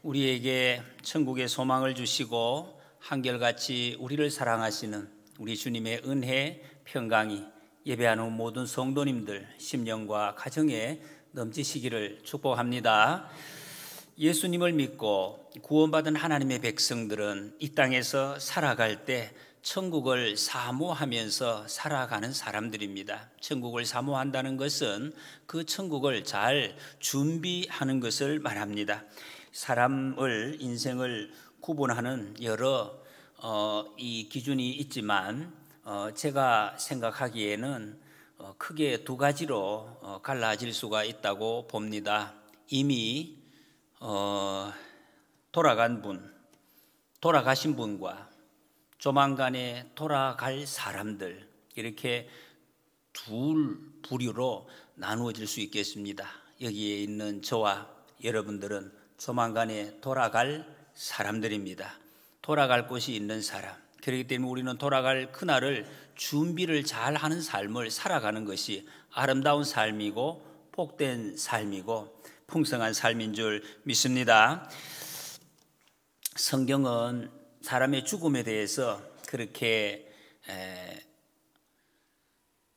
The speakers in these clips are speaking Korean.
우리에게 천국의 소망을 주시고 한결같이 우리를 사랑하시는 우리 주님의 은혜, 평강이 예배하는 모든 성도님들 심령과 가정에 넘치시기를 축복합니다. 예수님을 믿고 구원받은 하나님의 백성들은 이 땅에서 살아갈 때 천국을 사모하면서 살아가는 사람들입니다. 천국을 사모한다는 것은 그 천국을 잘 준비하는 것을 말합니다. 사람을 인생을 구분하는 여러 이 기준이 있지만 제가 생각하기에는 크게 두 가지로 갈라질 수가 있다고 봅니다. 이미 돌아가신 분과 조만간에 돌아갈 사람들, 이렇게 둘 부류로 나누어질 수 있겠습니다. 여기에 있는 저와 여러분들은 조만간에 돌아갈 사람들입니다. 돌아갈 곳이 있는 사람. 그렇기 때문에 우리는 돌아갈 그날을 준비를 잘 하는 삶을 살아가는 것이 아름다운 삶이고 복된 삶이고 풍성한 삶인 줄 믿습니다. 성경은 사람의 죽음에 대해서 그렇게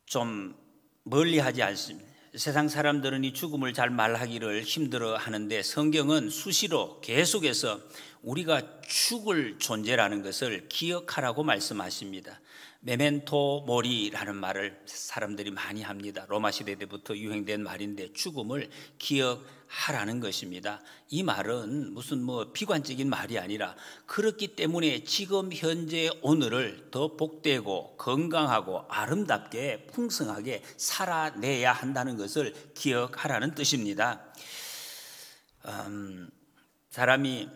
좀 멀리하지 않습니다. 세상 사람들은 이 죽음을 잘 말하기를 힘들어 하는데 성경은 수시로 계속해서 우리가 죽을 존재라는 것을 기억하라고 말씀하십니다. 메멘토 모리라는 말을 사람들이 많이 합니다. 로마 시대 때부터 유행된 말인데 죽음을 기억하라는 것입니다. 이 말은 무슨 비관적인 말이 아니라 그렇기 때문에 지금 현재 오늘을 더 복되고 건강하고 아름답게 풍성하게 살아내야 한다는 것을 기억하라는 뜻입니다. 사람이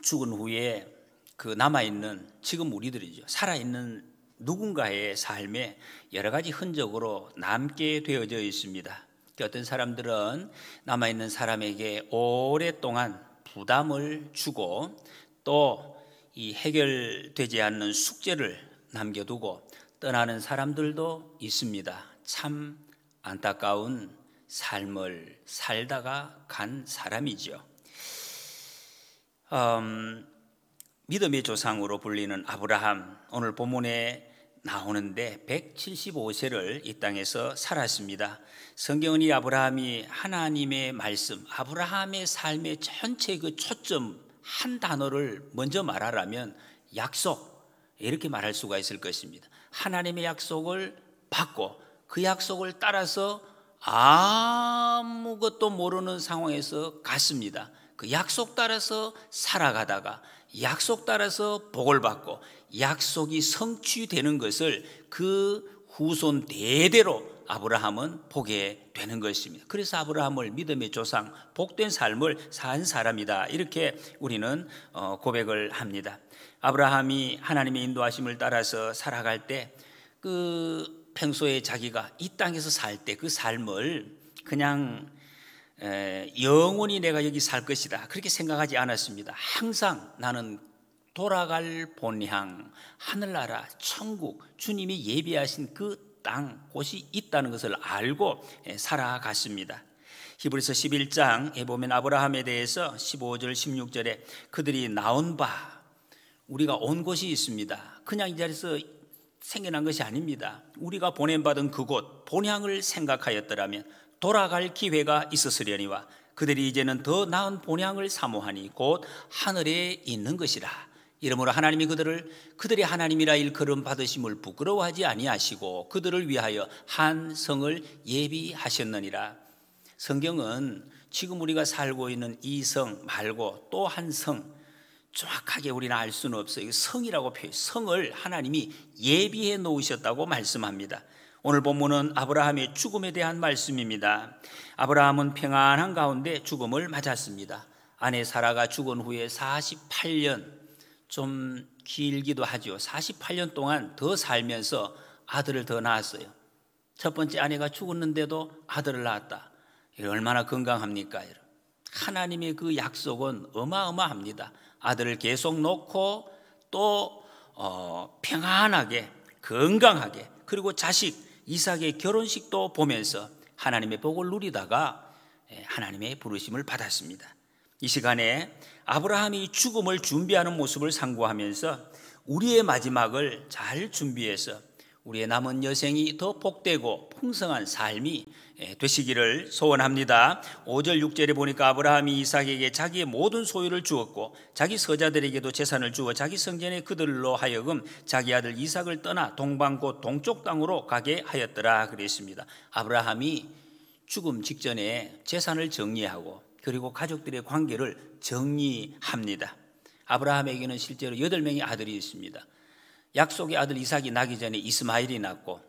죽은 후에 그 남아있는 지금 우리들이죠. 살아있는 누군가의 삶에 여러 가지 흔적으로 남게 되어져 있습니다. 어떤 사람들은 남아있는 사람에게 오랫동안 부담을 주고 또 이 해결되지 않는 숙제를 남겨두고 떠나는 사람들도 있습니다. 참 안타까운 삶을 살다가 간 사람이죠. 믿음의 조상으로 불리는 아브라함, 오늘 본문에 나오는데 175세를 이 땅에서 살았습니다. 성경은 이 아브라함이 하나님의 말씀, 아브라함의 삶의 전체 그 초점 한 단어를 먼저 말하라면 약속, 이렇게 말할 수가 있을 것입니다. 하나님의 약속을 받고 그 약속을 따라서 아무것도 모르는 상황에서 갔습니다. 그 약속 따라서 살아가다가 약속 따라서 복을 받고 약속이 성취되는 것을 그 후손 대대로 아브라함은 보게 되는 것입니다. 그래서 아브라함을 믿음의 조상, 복된 삶을 산 사람이다, 이렇게 우리는 고백을 합니다. 아브라함이 하나님의 인도하심을 따라서 살아갈 때 그 평소에 자기가 이 땅에서 살 때 그 삶을 그냥 영원히 내가 여기 살 것이다, 그렇게 생각하지 않았습니다. 항상 나는 돌아갈 본향, 하늘나라, 천국, 주님이 예비하신 그 땅, 곳이 있다는 것을 알고 살아갔습니다. 히브리서 11장에 보면 아브라함에 대해서 15절 16절에 그들이 나온 바, 우리가 온 곳이 있습니다. 그냥 이 자리에서 생겨난 것이 아닙니다. 우리가 보냄받은 그곳 본향을 생각하였더라면 돌아갈 기회가 있었으려니와 그들이 이제는 더 나은 본향을 사모하니 곧 하늘에 있는 것이라. 이러므로 하나님이 그들의 하나님이라 일컬음 받으심을 부끄러워하지 아니하시고 그들을 위하여 한 성을 예비하셨느니라. 성경은 지금 우리가 살고 있는 이 성 말고 또 한 성, 정확하게 우리는 알 수는 없어요. 성이라고 표현해요. 성을 하나님이 예비해 놓으셨다고 말씀합니다. 오늘 본문은 아브라함의 죽음에 대한 말씀입니다. 아브라함은 평안한 가운데 죽음을 맞았습니다. 아내 사라가 죽은 후에 48년, 좀 길기도 하죠. 48년 동안 더 살면서 아들을 더 낳았어요. 첫 번째 아내가 죽었는데도 아들을 낳았다. 얼마나 건강합니까? 하나님의 그 약속은 어마어마합니다. 아들을 계속 놓고 또 평안하게 건강하게, 그리고 자식 이삭의 결혼식도 보면서 하나님의 복을 누리다가 하나님의 부르심을 받았습니다. 이 시간에 아브라함이 죽음을 준비하는 모습을 상고하면서 우리의 마지막을 잘 준비해서 우리의 남은 여생이 더 복되고 풍성한 삶이 되시기를 소원합니다. 5절 6절에 보니까 아브라함이 이삭에게 자기의 모든 소유를 주었고 자기 서자들에게도 재산을 주어 자기 성전에 그들로 하여금 자기 아들 이삭을 떠나 동방 곧 동쪽 땅으로 가게 하였더라 그랬습니다. 아브라함이 죽음 직전에 재산을 정리하고 그리고 가족들의 관계를 정리합니다. 아브라함에게는 실제로 8명의 아들이 있습니다. 약속의 아들 이삭이 나기 전에 이스마엘이 낳고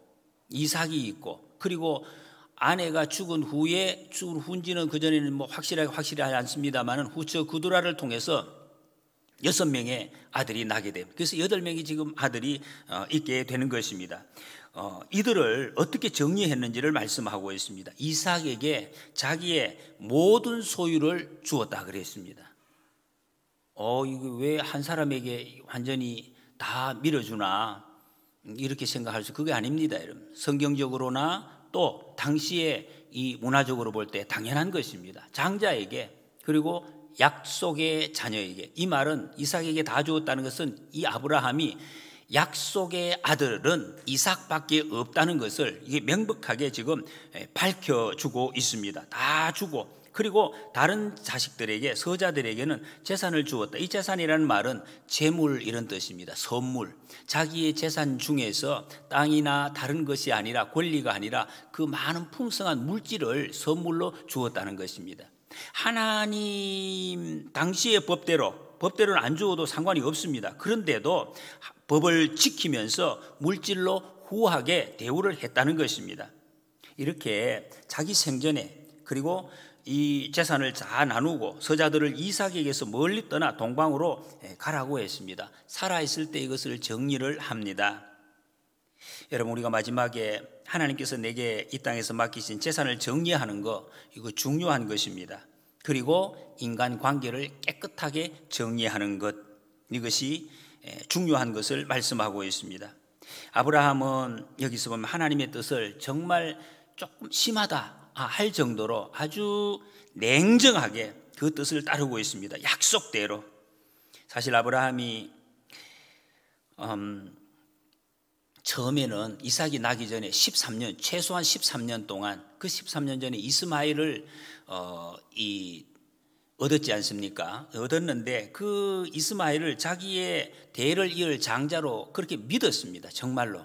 이삭이 있고, 그리고 아내가 죽은 후인지는 그전에는 확실하지 않습니다만 후처 구두라를 통해서 6명의 아들이 나게 됩니다. 그래서 8명이 지금 아들이 있게 되는 것입니다. 이들을 어떻게 정리했는지를 말씀하고 있습니다. 이삭에게 자기의 모든 소유를 주었다 그랬습니다. 이거 왜 한 사람에게 완전히 다 밀어주나 이렇게 생각할 수, 그게 아닙니다. 여러분, 성경적으로나 또 당시에 이 문화적으로 볼 때 당연한 것입니다. 장자에게, 그리고 약속의 자녀에게. 이 말은 이삭에게 다 주었다는 것은 이 아브라함이 약속의 아들은 이삭밖에 없다는 것을 이게 명백하게 지금 밝혀주고 있습니다. 다 주고, 그리고 다른 자식들에게, 서자들에게는 재산을 주었다. 이 재산이라는 말은 재물 이런 뜻입니다. 선물. 자기의 재산 중에서 땅이나 다른 것이 아니라, 권리가 아니라 그 많은 풍성한 물질을 선물로 주었다는 것입니다. 하나님 당시의 법대로는 안 주어도 상관이 없습니다. 그런데도 법을 지키면서 물질로 후하게 대우를 했다는 것입니다. 이렇게 자기 생전에, 그리고 이 재산을 다 나누고 서자들을 이삭에게서 멀리 떠나 동방으로 가라고 했습니다. 살아있을 때 이것을 정리를 합니다. 여러분, 우리가 마지막에 하나님께서 내게 이 땅에서 맡기신 재산을 정리하는 거, 이거 중요한 것입니다. 그리고 인간 관계를 깨끗하게 정리하는 것, 이것이 중요한 것을 말씀하고 있습니다. 아브라함은 여기서 보면 하나님의 뜻을 정말 조금 심하다 할 정도로 아주 냉정하게 그 뜻을 따르고 있습니다. 약속대로. 사실 아브라함이 처음에는 이삭이 나기 전에 13년, 최소한 13년 동안, 그 13년 전에 이스마엘을 얻었지 않습니까? 얻었는데 그 이스마엘을 자기의 대를 이을 장자로 그렇게 믿었습니다. 정말로.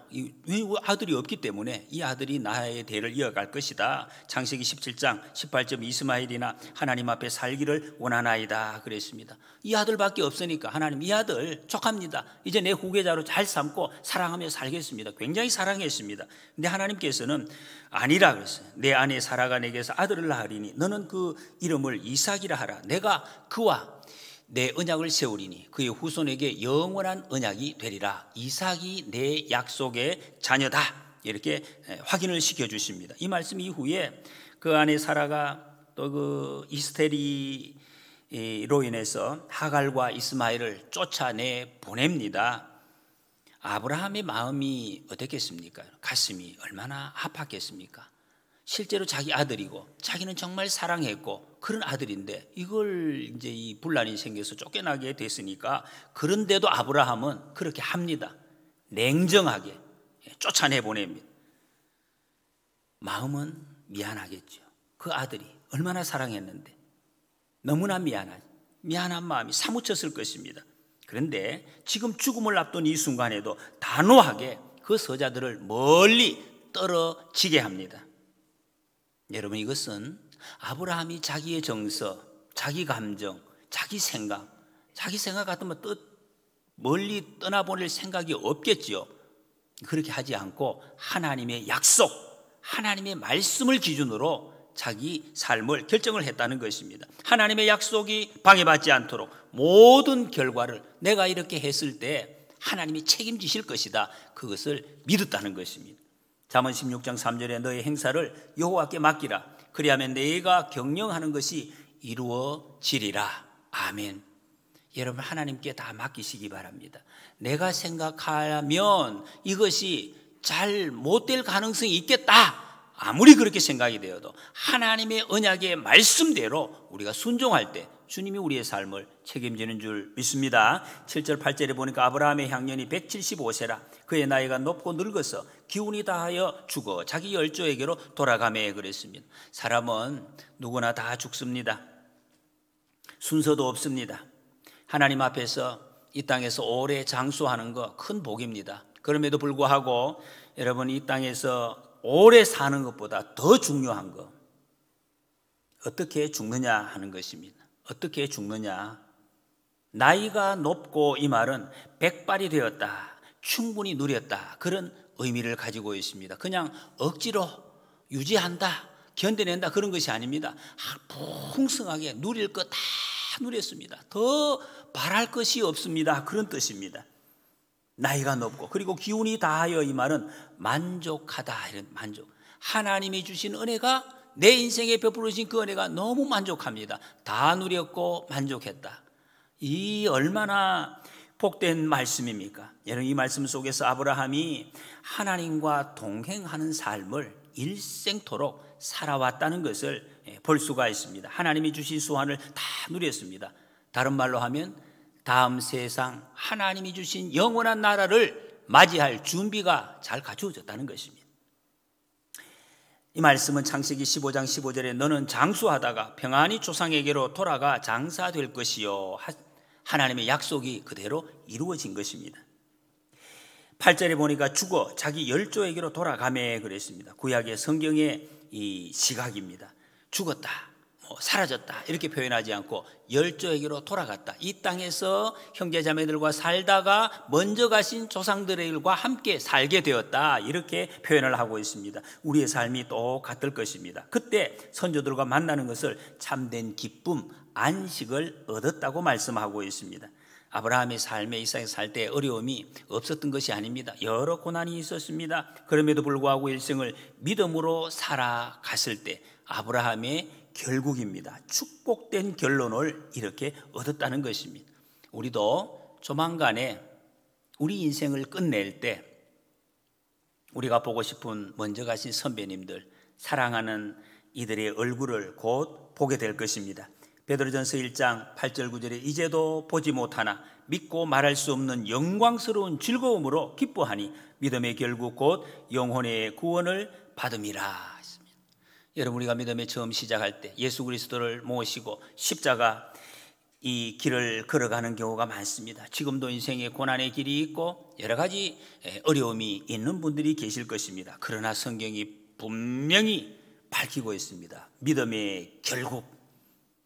아들이 없기 때문에 이 아들이 나의 대를 이어갈 것이다. 창세기 17장 18절 이스마엘이나 하나님 앞에 살기를 원하나이다 그랬습니다. 이 아들밖에 없으니까 하나님, 이 아들 족합니다. 이제 내 후계자로 잘 삼고 사랑하며 살겠습니다. 굉장히 사랑했습니다. 근데 하나님께서는 아니라 그랬어요. 내 아내 사라가 내게서 아들을 낳으리니 너는 그 이름을 이삭이라 하라. 내가 그와 내 언약을 세우리니 그의 후손에게 영원한 언약이 되리라. 이삭이 내 약속의 자녀다. 이렇게 확인을 시켜주십니다. 이 말씀 이후에 그 아내 사라가 또 그 이스테리로 인해서 하갈과 이스마엘을 쫓아내 보냅니다. 아브라함의 마음이 어떻겠습니까? 가슴이 얼마나 아팠겠습니까? 실제로 자기 아들이고 자기는 정말 사랑했고 그런 아들인데 이걸 이제 이 분란이 생겨서 쫓겨나게 됐으니까, 그런데도 아브라함은 그렇게 합니다. 냉정하게 쫓아내 보냅니다. 마음은 미안하겠죠. 그 아들이 얼마나 사랑했는데 너무나 미안한 마음이 사무쳤을 것입니다. 그런데 지금 죽음을 앞둔 이 순간에도 단호하게 그 서자들을 멀리 떨어지게 합니다. 여러분, 이것은 아브라함이 자기의 정서, 자기 감정, 자기 생각 같으면 멀리 떠나보낼 생각이 없겠지요. 그렇게 하지 않고 하나님의 약속, 하나님의 말씀을 기준으로 자기 삶을 결정을 했다는 것입니다. 하나님의 약속이 방해받지 않도록 모든 결과를 내가 이렇게 했을 때 하나님이 책임지실 것이다, 그것을 믿었다는 것입니다. 잠언 16장 3절에 너의 행사를 여호와께 맡기라. 그리하면 내가 경영하는 것이 이루어지리라. 아멘. 여러분, 하나님께 다 맡기시기 바랍니다. 내가 생각하면 이것이 잘 못될 가능성이 있겠다, 아무리 그렇게 생각이 되어도 하나님의 언약의 말씀대로 우리가 순종할 때 주님이 우리의 삶을 책임지는 줄 믿습니다. 7절 8절에 보니까 아브라함의 향년이 175세라 그의 나이가 높고 늙어서 기운이 다하여 죽어 자기 열조에게로 돌아가매 그랬습니다. 사람은 누구나 다 죽습니다. 순서도 없습니다. 하나님 앞에서 이 땅에서 오래 장수하는 거 큰 복입니다. 그럼에도 불구하고 여러분, 이 땅에서 오래 사는 것보다 더 중요한 거, 어떻게 죽느냐 하는 것입니다. 어떻게 죽느냐. 나이가 높고 이 말은 백발이 되었다, 충분히 누렸다, 그런 의미를 가지고 있습니다. 그냥 억지로 유지한다, 견뎌낸다, 그런 것이 아닙니다. 풍성하게 누릴 것 다 누렸습니다. 더 바랄 것이 없습니다, 그런 뜻입니다. 나이가 높고, 그리고 기운이 다하여, 이 말은 만족하다, 이런 만족. 하나님이 주신 은혜가, 내 인생에 베풀으신 그 은혜가 너무 만족합니다. 다 누렸고 만족했다. 이 얼마나 복된 말씀입니까? 여러분, 이 말씀 속에서 아브라함이 하나님과 동행하는 삶을 일생토록 살아왔다는 것을 볼 수가 있습니다. 하나님이 주신 수완을 다 누렸습니다. 다른 말로 하면 다음 세상, 하나님이 주신 영원한 나라를 맞이할 준비가 잘 갖추어졌다는 것입니다. 이 말씀은 창세기 15장 15절에 너는 장수하다가 평안히 조상에게로 돌아가 장사될 것이요, 하나님의 약속이 그대로 이루어진 것입니다. 8절에 보니까 죽어 자기 열조에게로 돌아가매 그랬습니다. 구약의 성경의 이 시각입니다. 죽었다, 사라졌다, 이렇게 표현하지 않고 열조에게로 돌아갔다. 이 땅에서 형제자매들과 살다가 먼저 가신 조상들과 함께 살게 되었다, 이렇게 표현을 하고 있습니다. 우리의 삶이 똑같을 것입니다. 그때 선조들과 만나는 것을 참된 기쁨, 안식을 얻었다고 말씀하고 있습니다. 아브라함의 삶에, 이 세상에 살 때 어려움이 없었던 것이 아닙니다. 여러 고난이 있었습니다. 그럼에도 불구하고 일생을 믿음으로 살아갔을 때 아브라함의 결국입니다. 축복된 결론을 이렇게 얻었다는 것입니다. 우리도 조만간에 우리 인생을 끝낼 때 우리가 보고 싶은 먼저 가신 선배님들, 사랑하는 이들의 얼굴을 곧 보게 될 것입니다. 베드로전서 1장 8절 9절에 이제도 보지 못하나 믿고 말할 수 없는 영광스러운 즐거움으로 기뻐하니 믿음의 결국 곧 영혼의 구원을 받음이라 했습니다. 여러분, 우리가 믿음의 처음 시작할 때 예수 그리스도를 모시고 십자가 이 길을 걸어가는 경우가 많습니다. 지금도 인생의 고난의 길이 있고 여러 가지 어려움이 있는 분들이 계실 것입니다. 그러나 성경이 분명히 밝히고 있습니다. 믿음의 결국,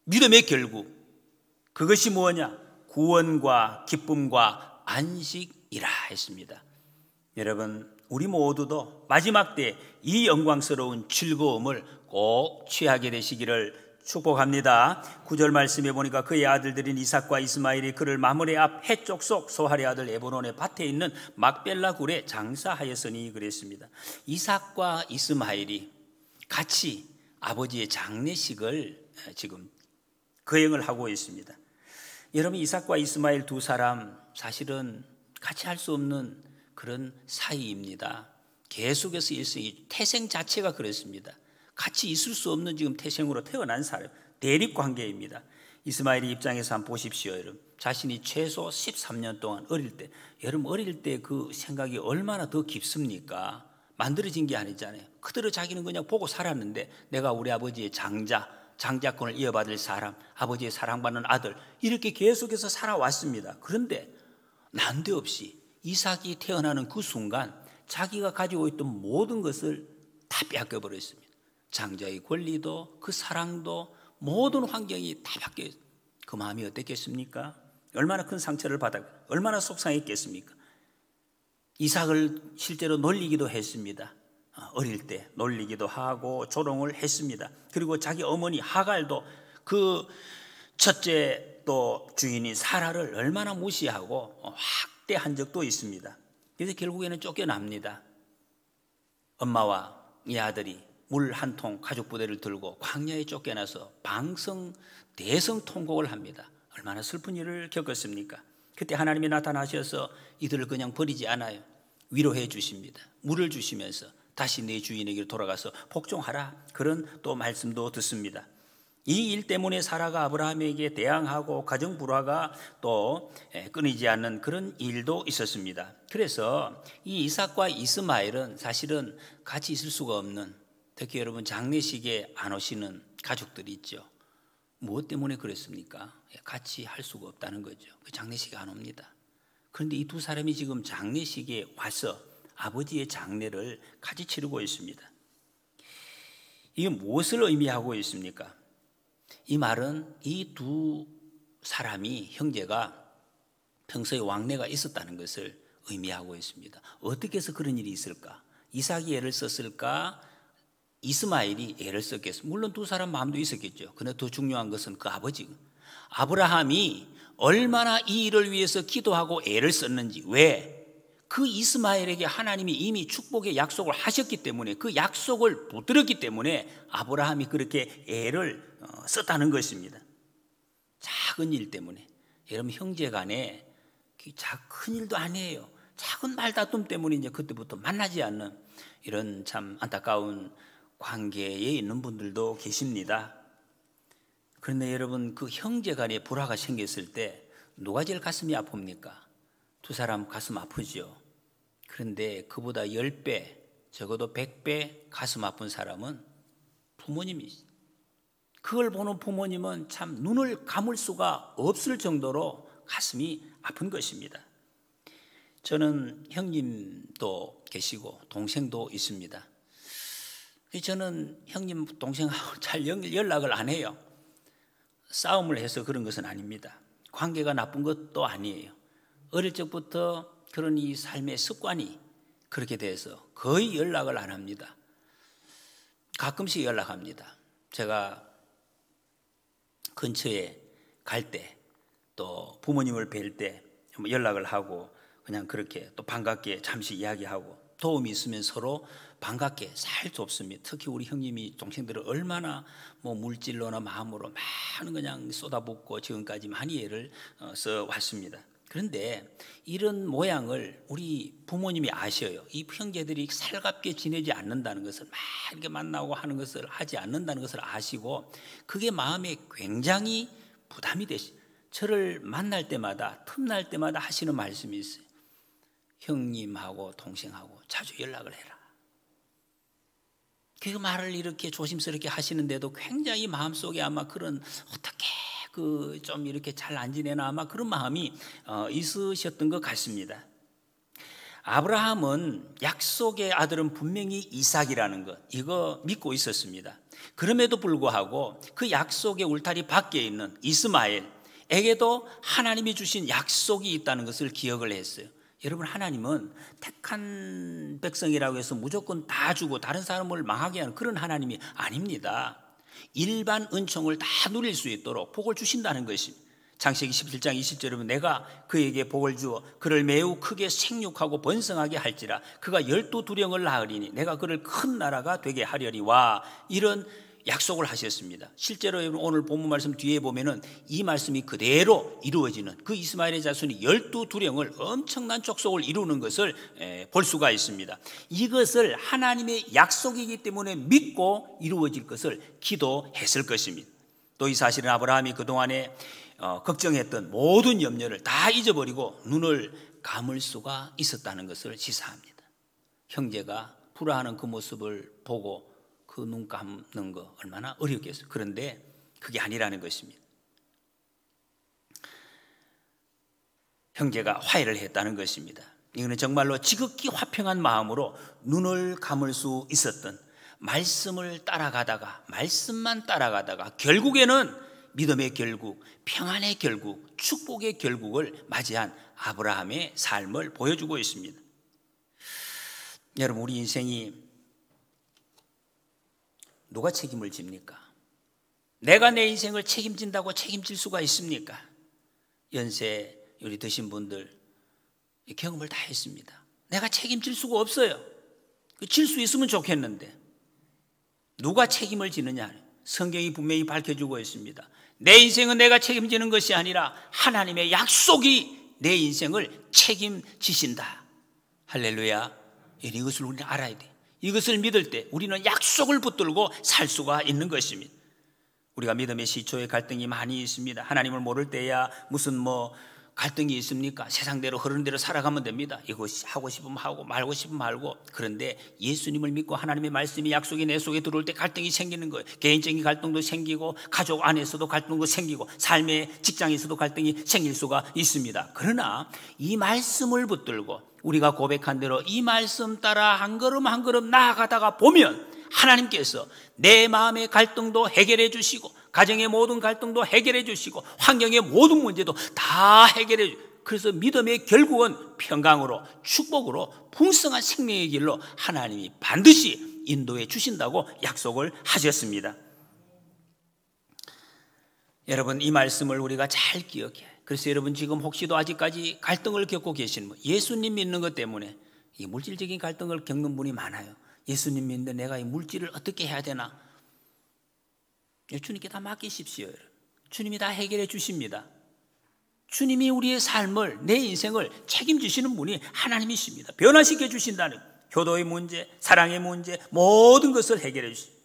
믿음의 결국, 그것이 뭐냐? 구원과 기쁨과 안식이라 했습니다. 여러분, 우리 모두도 마지막 때 이 영광스러운 즐거움을 꼭 취하게 되시기를 축복합니다. 9절 말씀에 보니까 그의 아들들인 이삭과 이스마엘이 그를 마므레 앞 해쪽 속 소할의 아들 에브론의 밭에 있는 막벨라 굴에 장사하였으니 그랬습니다. 이삭과 이스마엘이 같이 아버지의 장례식을 지금 거행을 하고 있습니다. 여러분, 이삭과 이스마엘 두 사람 사실은 같이 할 수 없는 그런 사이입니다. 계속해서 일생이 태생 자체가 그렇습니다. 같이 있을 수 없는 지금 태생으로 태어난 사람, 대립 관계입니다. 이스마엘의 입장에서 한번 보십시오. 여러분, 자신이 최소 13년 동안 어릴 때, 여러분 어릴 때 그 생각이 얼마나 더 깊습니까? 만들어진 게 아니잖아요. 그대로 자기는 그냥 보고 살았는데 내가 우리 아버지의 장자권을 이어받을 사람, 아버지의 사랑받는 아들, 이렇게 계속해서 살아왔습니다. 그런데 난데없이 이삭이 태어나는 그 순간 자기가 가지고 있던 모든 것을 다 빼앗겨버렸습니다. 장자의 권리도 그 사랑도 모든 환경이 다 바뀌어요. 그 마음이 어땠겠습니까? 얼마나 큰 상처를 받아, 얼마나 속상했겠습니까? 이삭을 실제로 놀리기도 했습니다. 어릴 때 놀리기도 하고 조롱을 했습니다. 그리고 자기 어머니 하갈도 그 첫째 또 주인인 사라를 얼마나 무시하고 학대한 적도 있습니다. 그래서 결국에는 쫓겨납니다. 엄마와 이 아들이 물 한 통 가죽 부대를 들고 광야에 쫓겨나서 대성통곡을 합니다. 얼마나 슬픈 일을 겪었습니까? 그때 하나님이 나타나셔서 이들을 그냥 버리지 않아요. 위로해 주십니다. 물을 주시면서 다시 내 주인에게 돌아가서 복종하라, 그런 또 말씀도 듣습니다. 이 일 때문에 사라가 아브라함에게 대항하고 가정 불화가 또 끊이지 않는 그런 일도 있었습니다. 그래서 이 이삭과 이스마엘은 사실은 같이 있을 수가 없는, 특히 여러분 장례식에 안 오시는 가족들이 있죠. 무엇 때문에 그랬습니까? 같이 할 수가 없다는 거죠. 장례식에 안 옵니다. 그런데 이 두 사람이 지금 장례식에 와서 아버지의 장례를 같이 치르고 있습니다. 이게 무엇을 의미하고 있습니까? 이 말은 이 두 사람이, 형제가 평소에 왕래가 있었다는 것을 의미하고 있습니다. 어떻게 해서 그런 일이 있을까? 이삭이 애를 썼을까? 이스마엘이 애를 썼겠습니까? 물론 두 사람 마음도 있었겠죠. 그러나 더 중요한 것은 그 아버지, 아브라함이 얼마나 이 일을 위해서 기도하고 애를 썼는지. 왜? 그 이스마엘에게 하나님이 이미 축복의 약속을 하셨기 때문에, 그 약속을 붙들었기 때문에 아브라함이 그렇게 애를 썼다는 것입니다. 작은 일 때문에. 여러분, 형제 간에 큰 일도 아니에요. 작은 말다툼 때문에 이제 그때부터 만나지 않는 이런 참 안타까운 관계에 있는 분들도 계십니다. 그런데 여러분, 그 형제 간에 불화가 생겼을 때 누가 제일 가슴이 아픕니까? 두 사람 가슴 아프죠. 그런데 그보다 10배, 적어도 100배 가슴 아픈 사람은 부모님이죠. 그걸 보는 부모님은 참 눈을 감을 수가 없을 정도로 가슴이 아픈 것입니다. 저는 형님도 계시고 동생도 있습니다. 저는 형님, 동생하고 잘 연락을 안 해요. 싸움을 해서 그런 것은 아닙니다. 관계가 나쁜 것도 아니에요. 어릴 적부터 그런 이 삶의 습관이 그렇게 돼서 거의 연락을 안 합니다. 가끔씩 연락합니다. 제가 근처에 갈 때, 또 부모님을 뵐 때 연락을 하고, 그냥 그렇게 또 반갑게 잠시 이야기하고, 도움이 있으면 서로 반갑게 살 수 없습니다. 특히 우리 형님이 동생들을 얼마나 물질로나 마음으로 많은 그냥 쏟아붓고 지금까지 많이 애를 써 왔습니다. 그런데 이런 모양을 우리 부모님이 아셔요. 이 형제들이 살갑게 지내지 않는다는 것을, 막 이렇게 만나고 하는 것을 하지 않는다는 것을 아시고, 그게 마음에 굉장히 부담이 되시. 저를 만날 때마다, 틈날 때마다 하시는 말씀이 있어요. 형님하고 동생하고 자주 연락을 해라. 그 말을 이렇게 조심스럽게 하시는데도 굉장히 마음속에 아마 그런, 어떻게 좀 이렇게 잘 안 지내나, 아마 그런 마음이 있으셨던 것 같습니다. 아브라함은 약속의 아들은 분명히 이삭이라는 것, 이거 믿고 있었습니다. 그럼에도 불구하고 그 약속의 울타리 밖에 있는 이스마엘에게도 하나님이 주신 약속이 있다는 것을 기억을 했어요. 여러분, 하나님은 택한 백성이라고 해서 무조건 다 주고 다른 사람을 망하게 하는 그런 하나님이 아닙니다. 일반 은총을 다 누릴 수 있도록 복을 주신다는 것입니다. 창세기 17장 20절에 보면, 내가 그에게 복을 주어 그를 매우 크게 생육하고 번성하게 할지라, 그가 12두령을 낳으리니 내가 그를 큰 나라가 되게 하려니와, 이런 약속을 하셨습니다. 실제로 오늘 본문 말씀 뒤에 보면은 이 말씀이 그대로 이루어지는, 그 이스마엘의 자손이 12두령을, 엄청난 족속을 이루는 것을 볼 수가 있습니다. 이것을 하나님의 약속이기 때문에 믿고 이루어질 것을 기도했을 것입니다. 또 이 사실은 아브라함이 그동안에 걱정했던 모든 염려를 다 잊어버리고 눈을 감을 수가 있었다는 것을 시사합니다. 형제가 불화하는 그 모습을 보고 그 눈 감는 거 얼마나 어렵겠어요. 그런데 그게 아니라는 것입니다. 형제가 화해를 했다는 것입니다. 이거는 정말로 지극히 화평한 마음으로 눈을 감을 수 있었던, 말씀을 따라가다가, 말씀만 따라가다가 결국에는 믿음의 결국, 평안의 결국, 축복의 결국을 맞이한 아브라함의 삶을 보여주고 있습니다. 여러분, 우리 인생이 누가 책임을 집니까? 내가 내 인생을 책임진다고 책임질 수가 있습니까? 연세 우리 드신 분들 경험을 다 했습니다. 내가 책임질 수가 없어요. 질 수 있으면 좋겠는데 누가 책임을 지느냐? 성경이 분명히 밝혀주고 있습니다. 내 인생은 내가 책임지는 것이 아니라 하나님의 약속이 내 인생을 책임지신다. 할렐루야. 이것을 우리는 알아야 돼. 이것을 믿을 때 우리는 약속을 붙들고 살 수가 있는 것입니다. 우리가 믿음의 시초에 갈등이 많이 있습니다. 하나님을 모를 때야 무슨 갈등이 있습니까? 세상대로 흐르는 대로 살아가면 됩니다. 이거 하고 싶으면 하고 말고 싶으면 말고. 그런데 예수님을 믿고 하나님의 말씀이 약속이 내 속에 들어올 때 갈등이 생기는 거예요. 개인적인 갈등도 생기고 가족 안에서도 갈등도 생기고 삶의 직장에서도 갈등이 생길 수가 있습니다. 그러나 이 말씀을 붙들고 우리가 고백한 대로 이 말씀 따라 한 걸음 한 걸음 나아가다가 보면 하나님께서 내 마음의 갈등도 해결해 주시고 가정의 모든 갈등도 해결해 주시고 환경의 모든 문제도 다 해결해 주시고, 그래서 믿음의 결국은 평강으로 축복으로 풍성한 생명의 길로 하나님이 반드시 인도해 주신다고 약속을 하셨습니다. 여러분, 이 말씀을 우리가 잘 기억해야 해요. 그래서 여러분, 지금 혹시도 아직까지 갈등을 겪고 계시는 분, 예수님 믿는 것 때문에 이 물질적인 갈등을 겪는 분이 많아요. 예수님 믿는데 내가 이 물질을 어떻게 해야 되나? 주님께 다 맡기십시오. 주님이 다 해결해 주십니다. 주님이 우리의 삶을, 내 인생을 책임지시는 분이 하나님이십니다. 변화시켜 주신다는 효도의 문제, 사랑의 문제, 모든 것을 해결해 주십니다.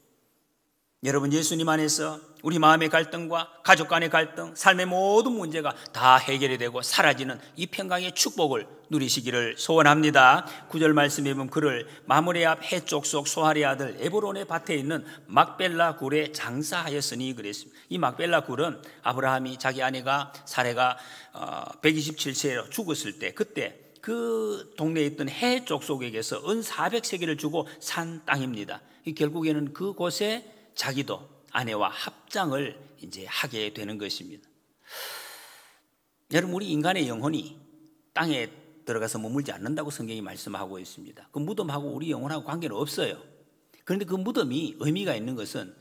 여러분, 예수님 안에서 우리 마음의 갈등과 가족 간의 갈등, 삶의 모든 문제가 다 해결이 되고 사라지는 이 평강의 축복을 누리시기를 소원합니다. 9절 말씀에 보면 그를 마므레 앞 해쪽 속 소할의 아들 에브론의 밭에 있는 막벨라 굴에 장사하였으니 그랬습니다. 이 막벨라 굴은 아브라함이 자기 아내가 사레가 127세로 죽었을 때, 그때 그 동네에 있던 해쪽 속에게서 은 400세겔을 주고 산 땅입니다. 결국에는 그곳에 자기도 아내와 합장을 이제 하게 되는 것입니다. 여러분, 우리 인간의 영혼이 땅에 들어가서 머물지 않는다고 성경이 말씀하고 있습니다. 그 무덤하고 우리 영혼하고 관계는 없어요. 그런데 그 무덤이 의미가 있는 것은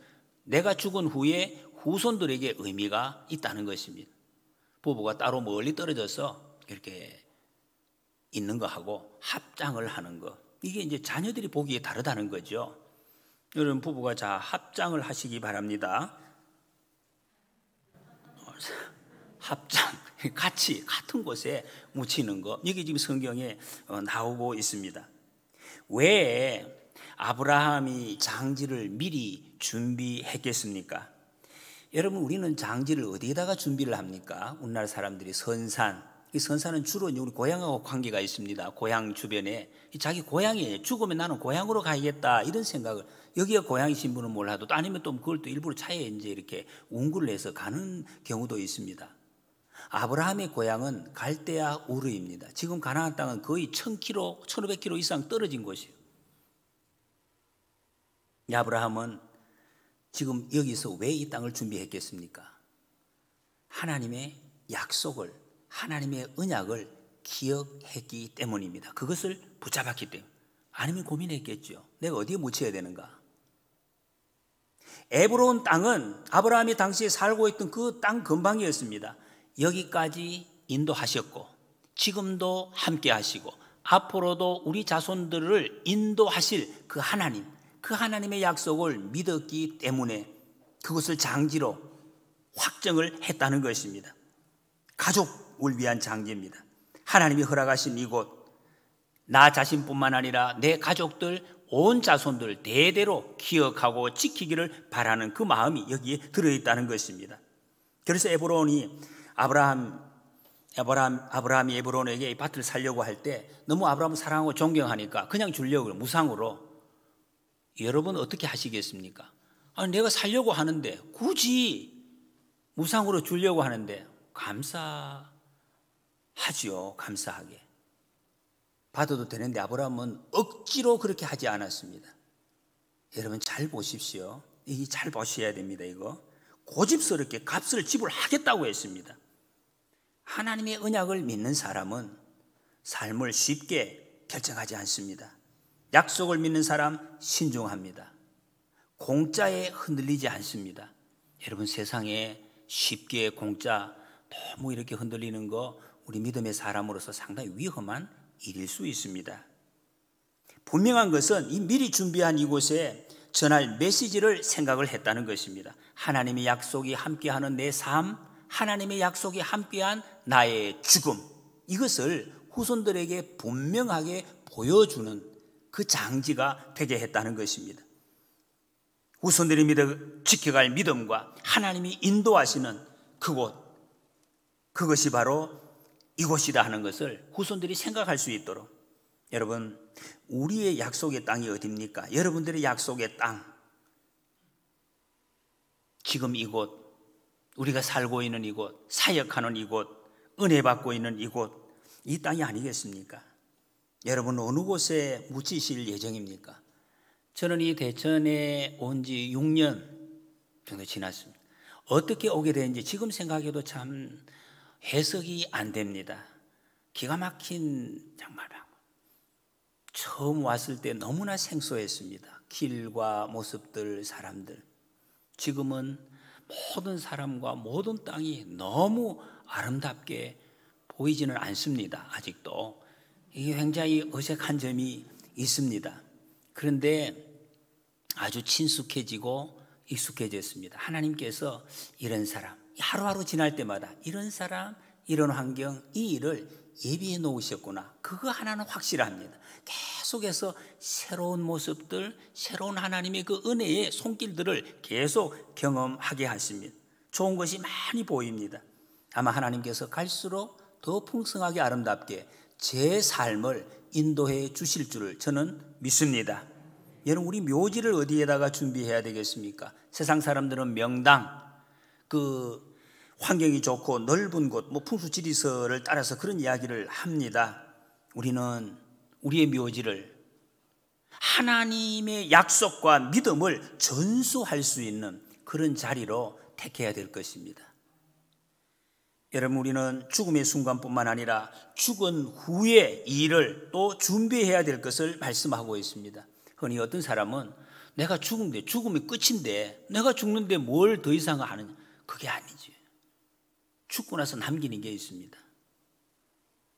내가 죽은 후에 후손들에게 의미가 있다는 것입니다. 부부가 따로 멀리 떨어져서 이렇게 있는 거하고 합장을 하는 거, 이게 이제 자녀들이 보기에 다르다는 거죠. 여러분, 부부가 자 합장을 하시기 바랍니다. 합장, 같이 같은 곳에 묻히는 거, 이게 지금 성경에 나오고 있습니다. 왜 아브라함이 장지를 미리 준비했겠습니까? 여러분, 우리는 장지를 어디에다가 준비를 합니까? 우리나라 사람들이 선산, 이 선산은 주로 우리 고향하고 관계가 있습니다. 고향 주변에 자기 고향이에요. 죽으면 나는 고향으로 가야겠다 이런 생각을, 여기가 고향이신 분은 몰라도 또 아니면 또 그걸 또 일부러 차에 이제 이렇게 운구를 해서 가는 경우도 있습니다. 아브라함의 고향은 갈대아 우르입니다. 지금 가나안 땅은 거의 1000km, 1500km 이상 떨어진 곳이에요. 아브라함은 지금 여기서 왜 이 땅을 준비했겠습니까? 하나님의 약속을, 하나님의 언약을 기억했기 때문입니다. 그것을 붙잡았기 때문에. 아니면 고민했겠죠. 내가 어디에 묻혀야 되는가? 에브론 땅은 아브라함이 당시에 살고 있던 그 땅 근방이었습니다. 여기까지 인도하셨고 지금도 함께 하시고 앞으로도 우리 자손들을 인도하실 그 하나님, 그 하나님의 약속을 믿었기 때문에 그것을 장지로 확정을 했다는 것입니다. 가족을 위한 장지입니다. 하나님이 허락하신 이곳, 나 자신뿐만 아니라 내 가족들, 온 자손들 대대로 기억하고 지키기를 바라는 그 마음이 여기에 들어있다는 것입니다. 그래서 에브론이 아브라함이 에브론에게 이 밭을 살려고 할 때 너무 아브라함을 사랑하고 존경하니까 그냥 주려고 그래요. 무상으로. 여러분 어떻게 하시겠습니까? 아니, 내가 살려고 하는데 굳이 무상으로 주려고 하는데 감사하지요. 감사하게 받아도 되는데 아브라함은 억지로 그렇게 하지 않았습니다. 여러분 잘 보십시오. 이게 잘 보셔야 됩니다. 이거 고집스럽게 값을 지불하겠다고 했습니다. 하나님의 언약을 믿는 사람은 삶을 쉽게 결정하지 않습니다. 약속을 믿는 사람 신중합니다. 공짜에 흔들리지 않습니다. 여러분 세상에 쉽게 공짜 너무 이렇게 흔들리는 거 우리 믿음의 사람으로서 상당히 위험한 일일 수 있습니다. 분명한 것은 이 미리 준비한 이곳에 전할 메시지를 생각을 했다는 것입니다. 하나님의 약속이 함께하는 내 삶, 하나님의 약속이 함께한 나의 죽음, 이것을 후손들에게 분명하게 보여주는 그 장지가 되게 했다는 것입니다. 후손들이 지켜갈 믿음과 하나님이 인도하시는 그곳, 그것이 바로 이곳이다 하는 것을 후손들이 생각할 수 있도록, 여러분, 우리의 약속의 땅이 어디입니까? 여러분들의 약속의 땅, 지금 이곳, 우리가 살고 있는 이곳, 사역하는 이곳, 은혜 받고 있는 이곳, 이 땅이 아니겠습니까? 여러분, 어느 곳에 묻히실 예정입니까? 저는 이 대천에 온 지 6년 정도 지났습니다. 어떻게 오게 되는지 지금 생각해도 참 해석이 안 됩니다. 기가 막힌, 정말 처음 왔을 때 너무나 생소했습니다. 길과 모습들, 사람들. 지금은 모든 사람과 모든 땅이 너무 아름답게 보이지는 않습니다. 아직도 이게 굉장히 어색한 점이 있습니다. 그런데 아주 친숙해지고 익숙해졌습니다. 하나님께서 이런 사람, 하루하루 지날 때마다 이런 사람, 이런 환경, 이 일을 예비해 놓으셨구나, 그거 하나는 확실합니다. 계속해서 새로운 모습들, 새로운 하나님의 그 은혜의 손길들을 계속 경험하게 하십니다. 좋은 것이 많이 보입니다. 아마 하나님께서 갈수록 더 풍성하게 아름답게 제 삶을 인도해 주실 줄을 저는 믿습니다. 여러분, 우리 묘지를 어디에다가 준비해야 되겠습니까? 세상 사람들은 명당, 그 환경이 좋고 넓은 곳, 풍수지리설을 따라서 그런 이야기를 합니다. 우리는 우리의 묘지를 하나님의 약속과 믿음을 전수할 수 있는 그런 자리로 택해야 될 것입니다. 여러분, 우리는 죽음의 순간뿐만 아니라 죽은 후의 일을 또 준비해야 될 것을 말씀하고 있습니다. 흔히 어떤 사람은 내가 죽은데, 죽음이 끝인데 내가 죽는데 뭘 더 이상 하느냐, 그게 아니지. 죽고 나서 남기는 게 있습니다.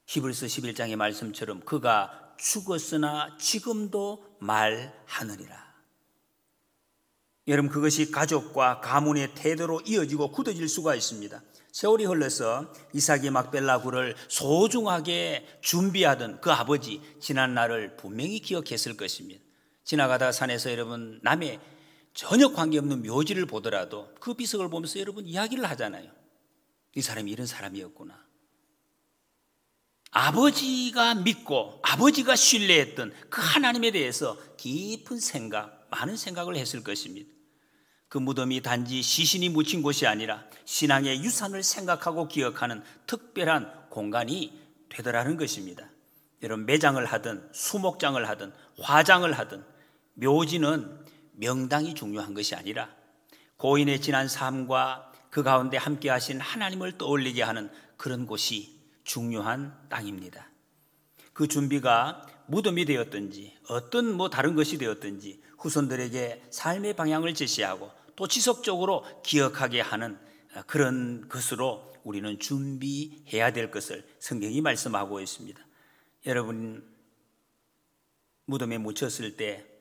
히브리서 11장의 말씀처럼 그가 죽었으나 지금도 말하느니라. 여러분, 그것이 가족과 가문의 태도로 이어지고 굳어질 수가 있습니다. 세월이 흘러서 이삭이 막벨라 굴을 소중하게 준비하던 그 아버지, 지난 날을 분명히 기억했을 것입니다. 지나가다가 산에서 여러분 남의 전혀 관계없는 묘지를 보더라도 그 비석을 보면서 여러분 이야기를 하잖아요. 이 사람이 이런 사람이었구나. 아버지가 믿고 아버지가 신뢰했던 그 하나님에 대해서 깊은 생각, 많은 생각을 했을 것입니다. 그 무덤이 단지 시신이 묻힌 곳이 아니라 신앙의 유산을 생각하고 기억하는 특별한 공간이 되더라는 것입니다. 여러분, 매장을 하든 수목장을 하든 화장을 하든 묘지는 명당이 중요한 것이 아니라 고인의 지난 삶과 그 가운데 함께 하신 하나님을 떠올리게 하는 그런 곳이 중요한 땅입니다. 그 준비가 무덤이 되었든지 어떤 다른 것이 되었든지 후손들에게 삶의 방향을 제시하고 또 지속적으로 기억하게 하는 그런 것으로 우리는 준비해야 될 것을 성경이 말씀하고 있습니다. 여러분, 무덤에 묻혔을 때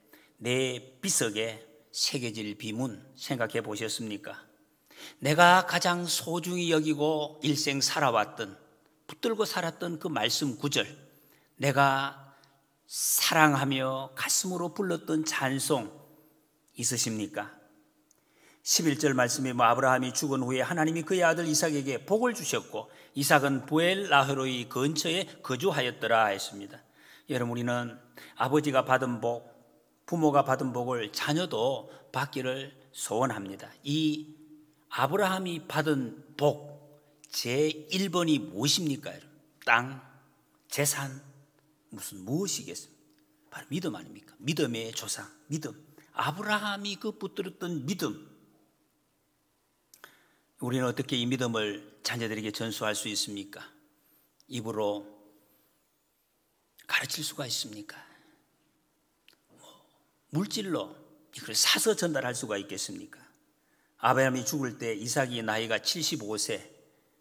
내 비석에 새겨질 비문 생각해 보셨습니까? 내가 가장 소중히 여기고 일생 살아왔던, 붙들고 살았던 그 말씀 구절, 내가 사랑하며 가슴으로 불렀던 찬송 있으십니까? 11절 말씀에 아브라함이 죽은 후에 하나님이 그의 아들 이삭에게 복을 주셨고 이삭은 부엘라헤로이 근처에 거주하였더라 했습니다. 여러분, 우리는 아버지가 받은 복, 부모가 받은 복을 자녀도 받기를 소원합니다. 이 아브라함이 받은 복 제1번이 무엇입니까? 땅, 재산, 무엇이겠습니까? 바로 믿음 아닙니까? 믿음의 조상, 믿음. 아브라함이 그 붙들었던 믿음. 우리는 어떻게 이 믿음을 자녀들에게 전수할 수 있습니까? 입으로 가르칠 수가 있습니까? 물질로 이걸 사서 전달할 수가 있겠습니까? 아브라함이 죽을 때 이삭이 나이가 75세,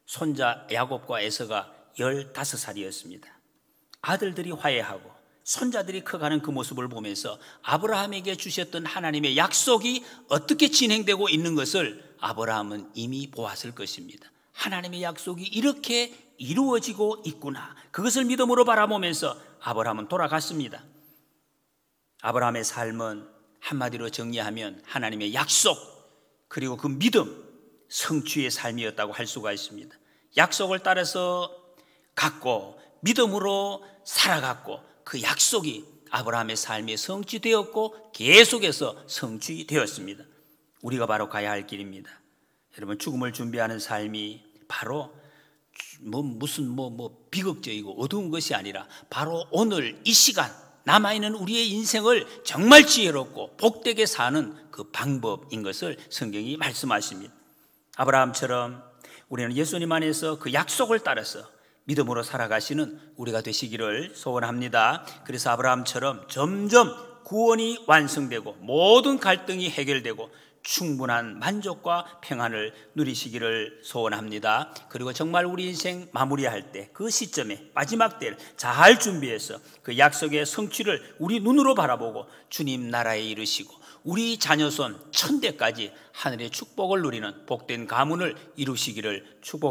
손자 야곱과 에서가 15살이었습니다. 아들들이 화해하고 손자들이 커가는 그 모습을 보면서 아브라함에게 주셨던 하나님의 약속이 어떻게 진행되고 있는 것을 아브라함은 이미 보았을 것입니다. 하나님의 약속이 이렇게 이루어지고 있구나, 그것을 믿음으로 바라보면서 아브라함은 돌아갔습니다. 아브라함의 삶은 한마디로 정리하면 하나님의 약속 그리고 그 믿음, 성취의 삶이었다고 할 수가 있습니다. 약속을 따라서 갔고 믿음으로 살아갔고 그 약속이 아브라함의 삶에 성취되었고 계속해서 성취되었습니다. 우리가 바로 가야 할 길입니다. 여러분, 죽음을 준비하는 삶이 바로 무슨 비극적이고 어두운 것이 아니라 바로 오늘 이 시간 남아있는 우리의 인생을 정말 지혜롭고 복되게 사는 그 방법인 것을 성경이 말씀하십니다. 아브라함처럼 우리는 예수님 안에서 그 약속을 따라서 믿음으로 살아가시는 우리가 되시기를 소원합니다. 그래서 아브라함처럼 점점 구원이 완성되고 모든 갈등이 해결되고 충분한 만족과 평안을 누리시기를 소원합니다. 그리고 정말 우리 인생 마무리할 때 그 시점에 마지막 때를 잘 준비해서 그 약속의 성취를 우리 눈으로 바라보고 주님 나라에 이르시고 우리 자녀손 천대까지 하늘의 축복을 누리는 복된 가문을 이루시기를 축복합니다.